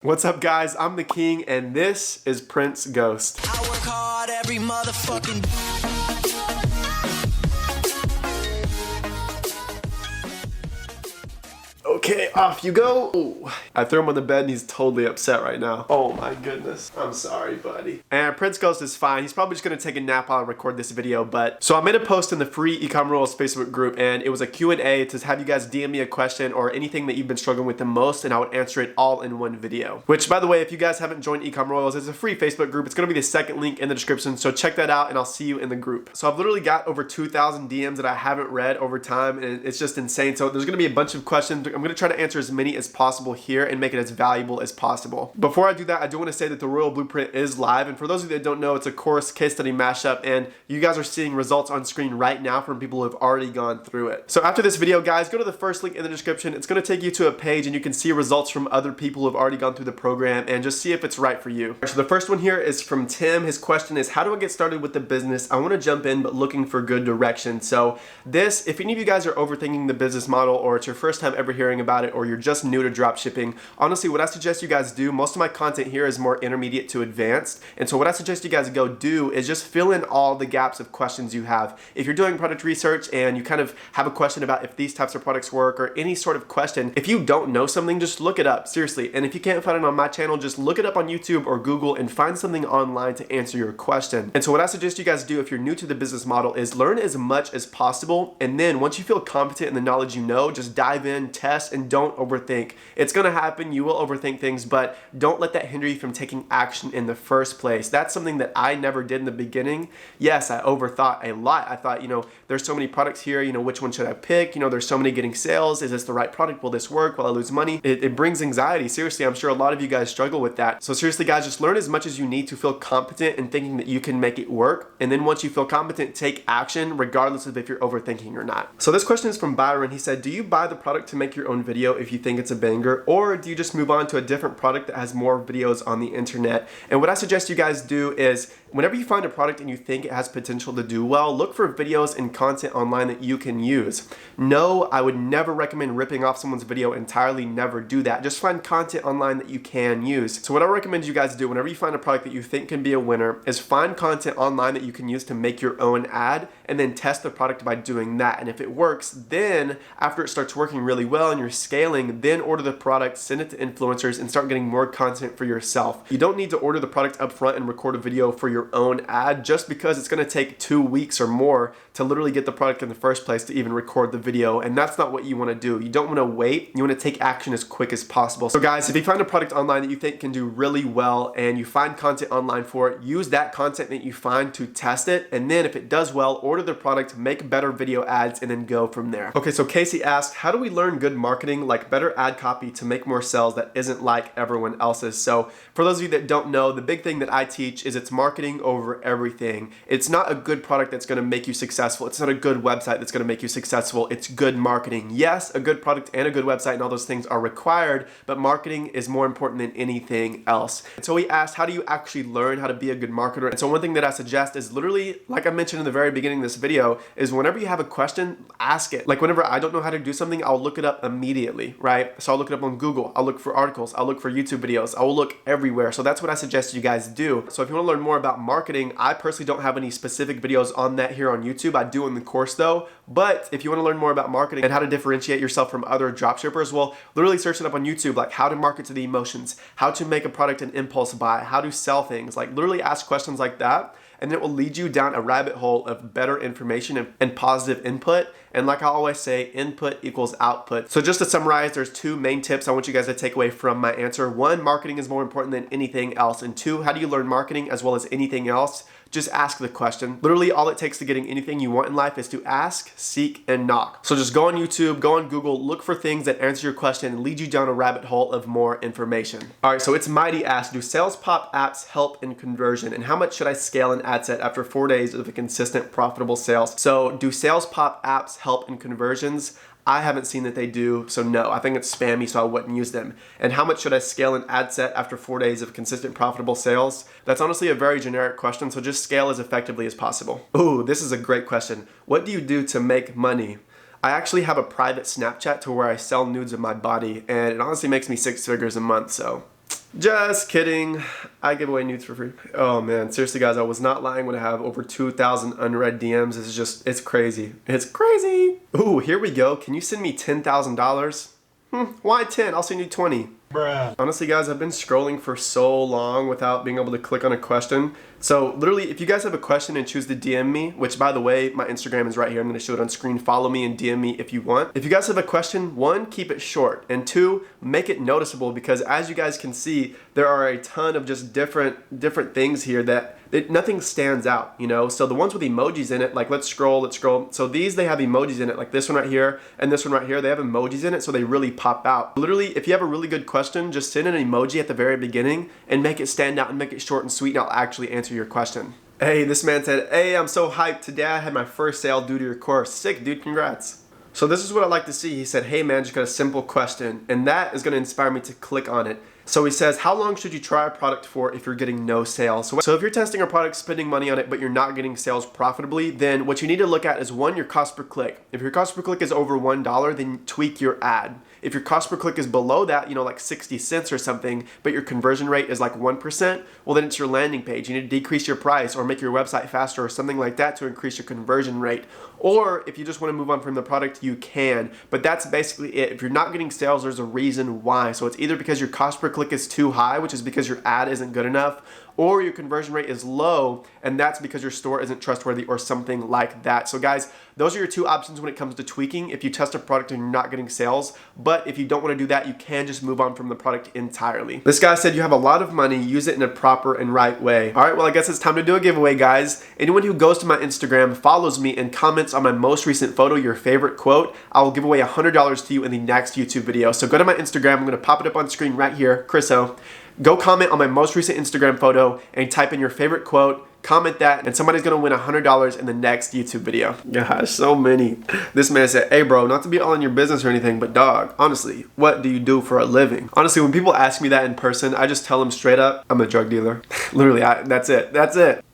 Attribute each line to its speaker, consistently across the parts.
Speaker 1: What's up, guys? I'm the King, and this is Prince Ghost.
Speaker 2: I work hard every motherfucking
Speaker 1: Okay, off you go. Ooh. I threw him on the bed and he's totally upset right now. Oh my goodness. I'm sorry, buddy. And Prince Ghost is fine. He's probably just gonna take a nap while I record this video, so I made a post in the free eComm Rules Facebook group, and it was a Q&A to have you guys DM me a question or anything that you've been struggling with the most, and I would answer it all in one video. Which, by the way, if you guys haven't joined eComm Royals, it's a free Facebook group. It's gonna be the second link in the description, so check that out and I'll see you in the group. So I've literally got over 2,000 DMs that I haven't read over time, and it's just insane. So there's gonna be a bunch of questions. I'm gonna try to answer as many as possible here and make it as valuable as possible. Before I do that, I do want to say that the Royal Blueprint is live, and for those of you that don't know, it's a course case study mashup, and you guys are seeing results on screen right now from people who have already gone through it. So after this video, guys, go to the first link in the description. It's going to take you to a page and you can see results from other people who have already gone through the program and just see if it's right for you. So the first one here is from Tim. His question is, how do I get started with the business? I want to jump in but looking for good direction. So this, if any of you guys are overthinking the business model, or it's your first time ever hearing about it, or you're just new to dropshipping, honestly, what I suggest you guys do, most of my content here is more intermediate to advanced, and so what I suggest you guys go do is just fill in all the gaps of questions you have. If you're doing product research and you kind of have a question about if these types of products work, or any sort of question, if you don't know something, just look it up, seriously. And if you can't find it on my channel, just look it up on YouTube or Google and find something online to answer your question. And so what I suggest you guys do if you're new to the business model is learn as much as possible, and then once you feel competent in the knowledge you know, just dive in, test, and don't overthink. It's gonna happen, you will overthink things, but don't let that hinder you from taking action in the first place. That's something that I never did in the beginning. Yes, I overthought a lot. I thought, there's so many products here, which one should I pick? There's so many getting sales. Is this the right product? Will this work? Will I lose money? It brings anxiety. Seriously, I'm sure a lot of you guys struggle with that. So seriously, guys, just learn as much as you need to feel competent in thinking that you can make it work. And then once you feel competent, take action regardless of if you're overthinking or not. So this question is from Byron. He said, do you buy the product to make your own video if you think it's a banger, or do you just move on to a different product that has more videos on the internet? And what I suggest you guys do is, whenever you find a product and you think it has potential to do well, look for videos and content online that you can use. No, I would never recommend ripping off someone's video entirely. Never do that. Just find content online that you can use. So what I recommend you guys do whenever you find a product that you think can be a winner is find content online that you can use to make your own ad, and then test the product by doing that. And if it works, then after it starts working really well and you're scaling, then order the product, send it to influencers, and start getting more content for yourself. You don't need to order the product up front and record a video for your own ad just because it's going to take 2 weeks or more to literally get the product in the first place to even record the video, and that's not what you want to do. You don't want to wait. You want to take action as quick as possible. So guys, if you find a product online that you think can do really well and you find content online for it, use that content that you find to test it, and then if it does well, order the product, make better video ads, and then go from there. Okay, so Casey asked, how do we learn good marketing, like better ad copy to make more sales that isn't like everyone else's? So for those of you that don't know, the big thing that I teach is it's marketing over everything. It's not a good product that's going to make you successful. It's not a good website that's going to make you successful. It's good marketing. Yes, a good product and a good website and all those things are required, but marketing is more important than anything else. And so he asked, how do you actually learn how to be a good marketer? And so one thing that I suggest is literally, like I mentioned in the very beginning of this video, is whenever you have a question, ask it. Like whenever I don't know how to do something, I'll look it up immediately, right? So I'll look it up on Google. I'll look for articles. I'll look for YouTube videos. I will look everywhere. So that's what I suggest you guys do. So if you want to learn more about marketing, I personally don't have any specific videos on that here on YouTube. I do in the course though. But if you want to learn more about marketing and how to differentiate yourself from other dropshippers, well, literally search it up on YouTube, like how to market to the emotions, how to make a product an impulse buy, how to sell things. Like literally ask questions like that, and it will lead you down a rabbit hole of better information and positive input. And like I always say, input equals output. So just to summarize, there's 2 main tips I want you guys to take away from my answer. 1, marketing is more important than anything else. And 2, how do you learn marketing as well as anything else? Just ask the question. Literally all it takes to getting anything you want in life is to ask, seek, and knock. So just go on YouTube, go on Google, look for things that answer your question and lead you down a rabbit hole of more information. All right, so it's Mighty asked, do sales pop apps help in conversion? And how much should I scale an ad set after 4 days of a consistent profitable sales? So do sales pop apps help in conversions? I haven't seen that they do, so no, I think it's spammy, so I wouldn't use them. And how much should I scale an ad set after 4 days of consistent profitable sales? That's honestly a very generic question, so just scale as effectively as possible. Ooh, this is a great question. What do you do to make money? I actually have a private Snapchat to where I sell nudes of my body, and it honestly makes me 6 figures a month, so Just kidding. I give away nudes for free. Oh man, seriously guys, I was not lying when I have over 2,000 unread DMs. It's crazy. It's crazy. Ooh, here we go. Can you send me $10,000? Why 10? I'll send you 20. Bruh. Honestly guys, I've been scrolling for so long without being able to click on a question. So literally, if you guys have a question and choose to DM me, which by the way, my Instagram is right here. I'm gonna show it on screen. Follow me and DM me if you want. If you guys have a question, one, keep it short. And two, make it noticeable, because as you guys can see, there are a ton of just different things here that nothing stands out, you know? So the ones with emojis in it, like let's scroll. So these, they have emojis in it, like this one right here and this one right here, they have emojis in it, so they really pop out. Literally, if you have a really good question, just send an emoji at the very beginning and make it stand out and make it short and sweet, and I'll actually answer your question. Hey, this man said, hey, I'm so hyped. Today I had my first sale due to your course. Sick, dude, congrats. So this is what I like to see. He said, hey man, just got a simple question. And that is gonna inspire me to click on it. So he says, how long should you try a product for if you're getting no sales? So if you're testing a product, spending money on it, but you're not getting sales profitably, then what you need to look at is one, your cost per click. If your cost per click is over $1, then tweak your ad. If your cost per click is below that, you know, like 60 cents or something, but your conversion rate is like 1%, well then it's your landing page. You need to decrease your price or make your website faster or something like that to increase your conversion rate. Or if you just want to move on from the product, you can. But that's basically it. If you're not getting sales, there's a reason why. So it's either because your cost per click is too high, which is because your ad isn't good enough, or your conversion rate is low, and that's because your store isn't trustworthy or something like that. So guys, those are your two options when it comes to tweaking if you test a product and you're not getting sales. But if you don't want to do that, you can just move on from the product entirely. This guy said you have a lot of money, use it in a proper and right way. All right, well, I guess it's time to do a giveaway, guys. Anyone who goes to my Instagram, follows me, and comments on my most recent photo, your favorite quote, I will give away $100 to you in the next YouTube video. So go to my Instagram. I'm going to pop it up on screen right here, Chris O. Go comment on my most recent Instagram photo and type in your favorite quote, comment that, and somebody's gonna win $100 in the next YouTube video. Gosh, so many. This man said, hey bro, not to be all in your business or anything, but dog, honestly, what do you do for a living? Honestly, when people ask me that in person, I just tell them straight up, I'm a drug dealer. Literally, that's it.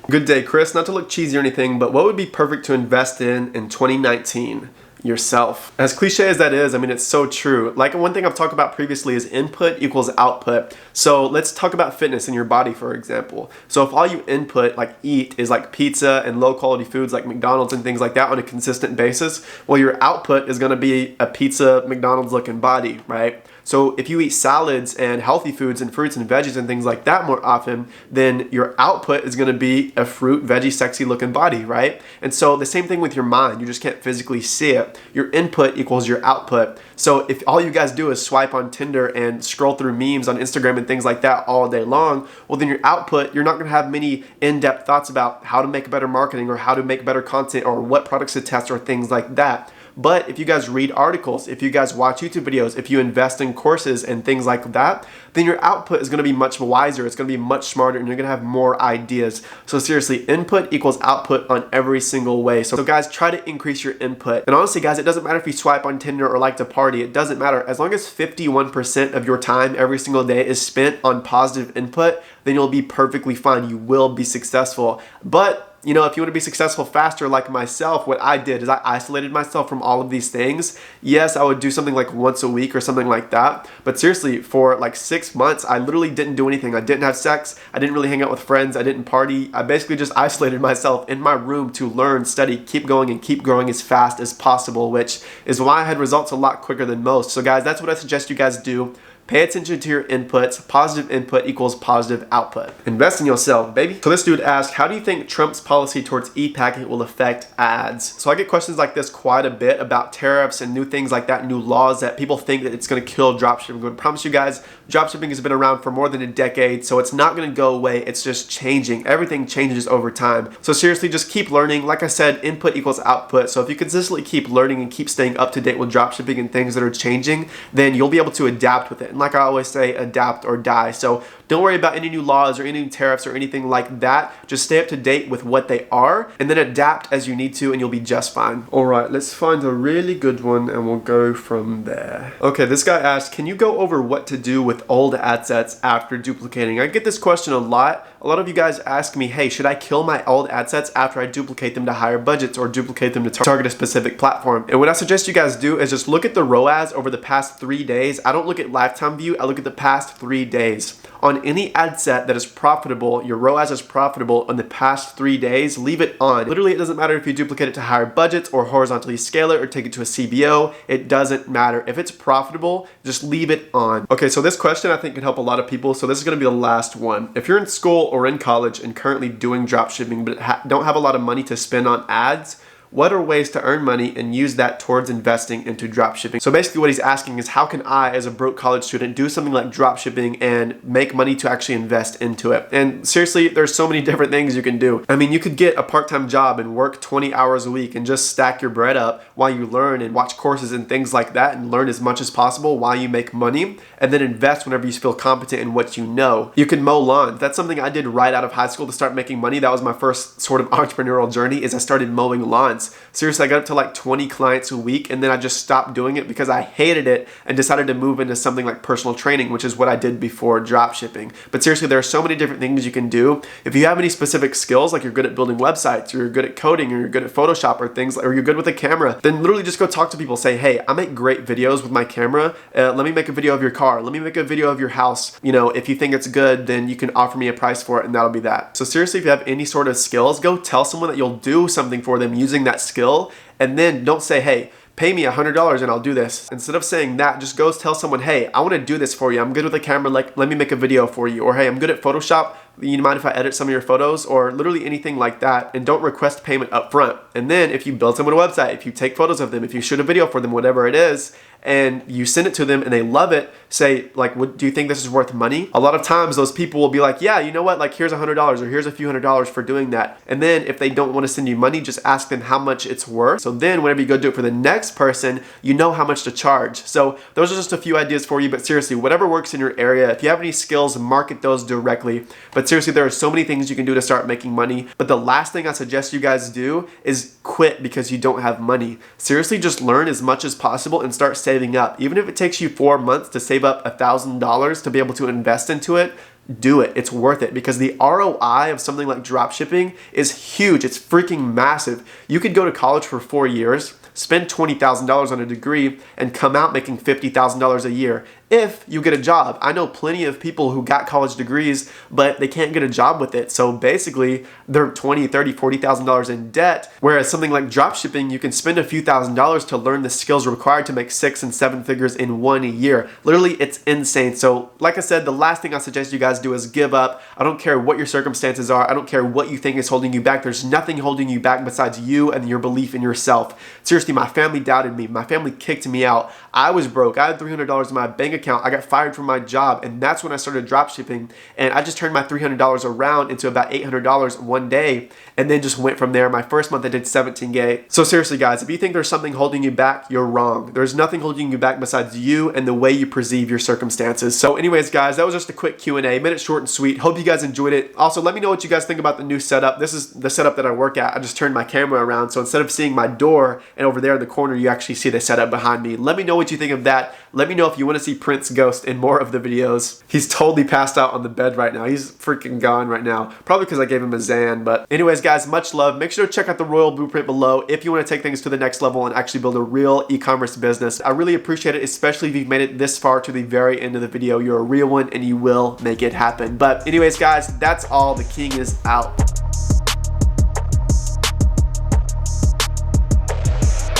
Speaker 1: Good day, Chris. Not to look cheesy or anything, but what would be perfect to invest in 2019? Yourself. As cliche as that is, I mean, it's so true. Like one thing I've talked about previously is input equals output. So let's talk about fitness in your body, for example. So if all you input, like eat, is like pizza and low quality foods like McDonald's and things like that on a consistent basis, well, your output is gonna be a pizza, McDonald's looking body, right? So if you eat salads and healthy foods and fruits and veggies and things like that more often, then your output is gonna be a fruit, veggie, sexy looking body, right? And so the same thing with your mind, you just can't physically see it. Your input equals your output. So if all you guys do is swipe on Tinder and scroll through memes on Instagram and things like that all day long, well then your output, you're not gonna have many in-depth thoughts about how to make better marketing or how to make better content or what products to test or things like that. But if you guys read articles, if you guys watch YouTube videos, if you invest in courses and things like that, then your output is gonna be much wiser, it's gonna be much smarter, and you're gonna have more ideas. So seriously, input equals output on every single way. So guys, try to increase your input. And honestly guys, it doesn't matter if you swipe on Tinder or like to party, it doesn't matter. As long as 51% of your time every single day is spent on positive input, then you'll be perfectly fine. You will be successful. But you know, if you want to be successful faster like myself, what I did is I isolated myself from all of these things. Yes, I would do something like once a week or something like that. But seriously, for like 6 months, I literally didn't do anything. I didn't have sex. I didn't really hang out with friends. I didn't party. I basically just isolated myself in my room to learn, study, keep going, and keep growing as fast as possible, which is why I had results a lot quicker than most. So guys, that's what I suggest you guys do. Pay attention to your inputs. Positive input equals positive output. Invest in yourself, baby. So this dude asked, how do you think Trump's policy towards e-packing will affect ads? So I get questions like this quite a bit about tariffs and new things like that, new laws that people think that it's gonna kill dropshipping. But I promise you guys, dropshipping has been around for more than a decade, so it's not gonna go away, it's just changing. Everything changes over time. So seriously, just keep learning. Like I said, input equals output. So if you consistently keep learning and keep staying up to date with dropshipping and things that are changing, then you'll be able to adapt with it. And like I always say, adapt or die. So don't worry about any new laws or any new tariffs or anything like that. Just stay up to date with what they are and then adapt as you need to and you'll be just fine. All right, let's find a really good one and we'll go from there. Okay, this guy asked, can you go over what to do with old ad sets after duplicating? I get this question a lot. A lot of you guys ask me, hey, should I kill my old ad sets after I duplicate them to higher budgets or duplicate them to target a specific platform? And what I suggest you guys do is just look at the ROAS over the past 3 days. I don't look at lifetime lifetime view, I look at the past 3 days. On any ad set that is profitable, your ROAS is profitable in the past 3 days, leave it on. Literally, it doesn't matter if you duplicate it to higher budgets or horizontally scale it or take it to a CBO. It doesn't matter. If it's profitable, just leave it on. Okay, so this question I think can help a lot of people. So this is gonna be the last one. If you're in school or in college and currently doing dropshipping but don't have a lot of money to spend on ads, what are ways to earn money and use that towards investing into dropshipping? So basically what he's asking is, how can I, as a broke college student, do something like dropshipping and make money to actually invest into it? And seriously, there's so many different things you can do. I mean, you could get a part-time job and work 20 hours a week and just stack your bread up while you learn and watch courses and things like that and learn as much as possible while you make money, and then invest whenever you feel competent in what you know. You can mow lawns. That's something I did right out of high school to start making money. That was my first sort of entrepreneurial journey, is I started mowing lawns. Seriously, I got up to like 20 clients a week, and then I just stopped doing it because I hated it and decided to move into something like personal training, which is what I did before dropshipping. But seriously, there are so many different things you can do. If you have any specific skills, like you're good at building websites, or you're good at coding, or you're good at Photoshop or things, or you're good with a camera, then literally just go talk to people. Say, hey, I make great videos with my camera. Let me make a video of your car. Let me make a video of your house. You know, if you think it's good, then you can offer me a price for it, and that'll be that. So seriously, if you have any sort of skills, go tell someone that you'll do something for them using that skill. And then don't say, hey, pay me $100 and I'll do this. Instead of saying that, just go tell someone, hey, I want to do this for you. I'm good with a camera, like let me make a video for you. Or hey, I'm good at Photoshop. You mind if I edit some of your photos? Or literally anything like that. And don't request payment up front. And then if you build someone a website, if you take photos of them, if you shoot a video for them, whatever it is, and you send it to them and they love it, say like, do you think this is worth money? A lot of times those people will be like, yeah, you know what, like here's $100 or here's a few $100s for doing that. And then if they don't want to send you money, just ask them how much it's worth. So then whenever you go do it for the next person, you know how much to charge. So those are just a few ideas for you, but seriously, whatever works in your area, if you have any skills, market those directly. But seriously, there are so many things you can do to start making money. But the last thing I suggest you guys do is quit because you don't have money. Seriously, just learn as much as possible and start saving up. Even if it takes you 4 months to save up $1,000 to be able to invest into it, do it. It's worth it, because the ROI of something like dropshipping is huge. It's freaking massive. You could go to college for 4 years, spend $20,000 on a degree, and come out making $50,000 a year if you get a job. I know plenty of people who got college degrees, but they can't get a job with it. So basically, they're $20,000, $30,000, $40,000 in debt. Whereas something like dropshipping, you can spend a few $1,000s to learn the skills required to make 6 and 7 figures in 1 year. Literally, it's insane. So like I said, the last thing I suggest you guys do is give up. I don't care what your circumstances are. I don't care what you think is holding you back. There's nothing holding you back besides you and your belief in yourself. Seriously, my family doubted me. My family kicked me out. I was broke. I had $300 in my bank account. I got fired from my job, and that's when I started dropshipping, and I just turned my $300 around into about $800 one day, and then just went from there. My first month I did 17K. So seriously guys, if you think there's something holding you back, you're wrong. There's nothing holding you back besides you and the way you perceive your circumstances. So anyways guys, that was just a quick Q&A, made it short and sweet. Hope you guys enjoyed it. Also, let me know what you guys think about the new setup. This is the setup that I work at. I just turned my camera around, so instead of seeing my door and over there in the corner, you actually see the setup behind me. Let me know what you think of that. Let me know if you want to see Prince Ghost in more of the videos. He's totally passed out on the bed right now. He's freaking gone right now. Probably because I gave him a Xan. But anyways guys, much love. Make sure to check out the Royal Blueprint below if you want to take things to the next level and actually build a real e-commerce business. I really appreciate it, especially if you've made it this far to the very end of the video. You're a real one and you will make it happen. But anyways guys, that's all. The king is out.